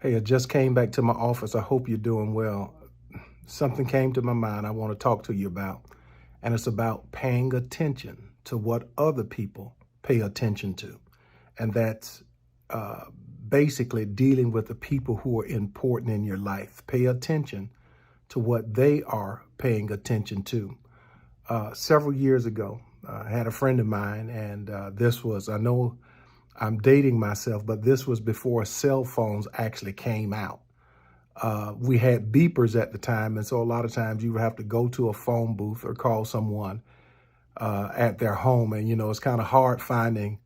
Hey, I just came back to my office. I hope you're doing well. Something came to my mind I want to talk to you about, and it's about paying attention to what other people pay attention to. And that's uh, basically dealing with the people who are important in your life. Pay attention to what they are paying attention to. Several years ago, I had a friend of mine, and I know I'm dating myself, but this was before cell phones actually came out. We had beepers at the time, and so a lot of times you would have to go to a phone booth or call someone at their home. And, it's kind of hard finding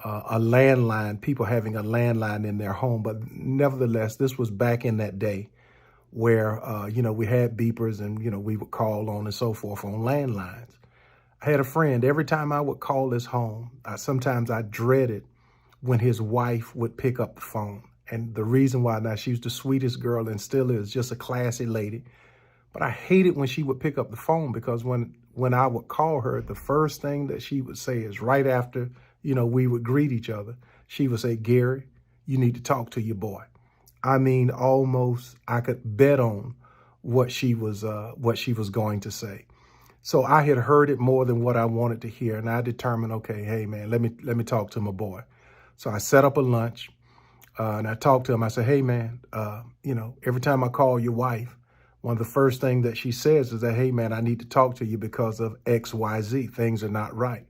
a landline, people having a landline in their home. But nevertheless, this was back in that day where, we had beepers and, we would call on and so forth on landlines. I had a friend, every time I would call his home, sometimes I dreaded when his wife would pick up the phone. And the reason why, now, she was the sweetest girl and still is, just a classy lady. But I hated when she would pick up the phone, because when I would call her, the first thing that she would say is, right after, we would greet each other, she would say, "Gary, you need to talk to your boy." I mean, almost I could bet on what she was going to say. So I had heard it more than what I wanted to hear. And I determined, okay, hey man, let me talk to my boy. So I set up a lunch and I talked to him. I said, "Hey man, every time I call your wife, one of the first things that she says is that, hey man, I need to talk to you because of X, Y, Z. Things are not right."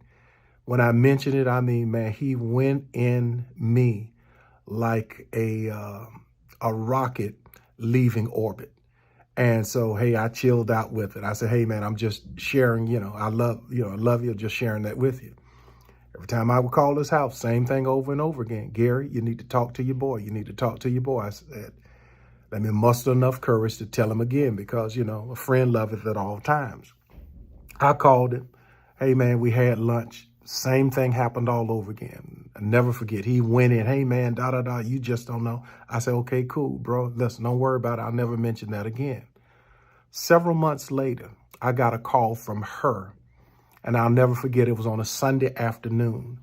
When I mentioned it, I mean, man, he went in me like a rocket leaving orbit. And so, hey, I chilled out with it. I said, "Hey man, I'm just sharing, I love you, just sharing that with you." Every time I would call his house, same thing over and over again. "Gary, you need to talk to your boy. You need to talk to your boy." I said, let me muster enough courage to tell him again, because, a friend loveth at all times. I called him. Hey man, we had lunch. Same thing happened all over again. I never forget. He went in, "Hey man, da, da, da, you just don't know." I said, "Okay, cool, bro. Listen, don't worry about it. I'll never mention that again." Several months later, I got a call from her, and I'll never forget. It was on a Sunday afternoon.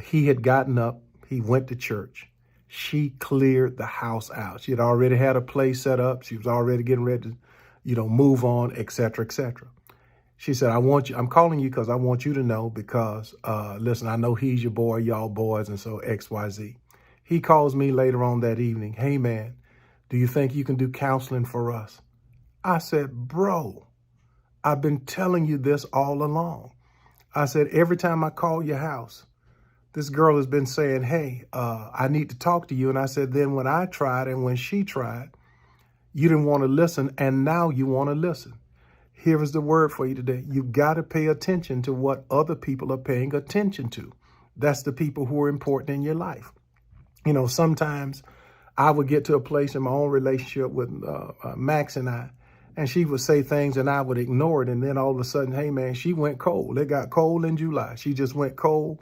He had gotten up. He went to church. She cleared the house out. She had already had a place set up. She was already getting ready to, move on, et cetera, et cetera. She said, I'm calling you because I want you to know, because, listen, I know he's your boy, y'all boys, and so X, Y, Z. He calls me later on that evening. "Hey man, do you think you can do counseling for us?" I said, "Bro, I've been telling you this all along." I said, "Every time I call your house, this girl has been saying, hey, I need to talk to you." And I said, then when I tried and when she tried, you didn't want to listen, and now you want to listen. Here is the word for you today. You got to pay attention to what other people are paying attention to. That's the people who are important in your life. Sometimes I would get to a place in my own relationship with Max and she would say things and I would ignore it. And then all of a sudden, hey man, she went cold. It got cold in July. She just went cold.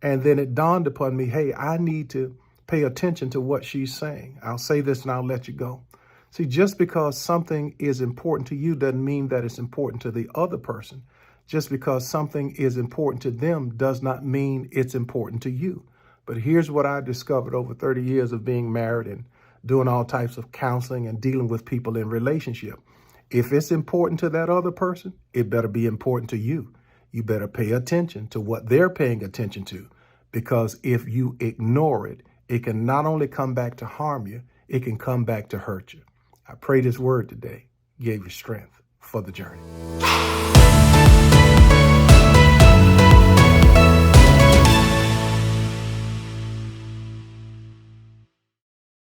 And then it dawned upon me, hey, I need to pay attention to what she's saying. I'll say this and I'll let you go. See, just because something is important to you doesn't mean that it's important to the other person. Just because something is important to them does not mean it's important to you. But here's what I discovered over 30 years of being married and doing all types of counseling and dealing with people in relationship. If it's important to that other person, it better be important to you. You better pay attention to what they're paying attention to, because if you ignore it, it can not only come back to harm you, it can come back to hurt you. I pray this word today gave you strength for the journey.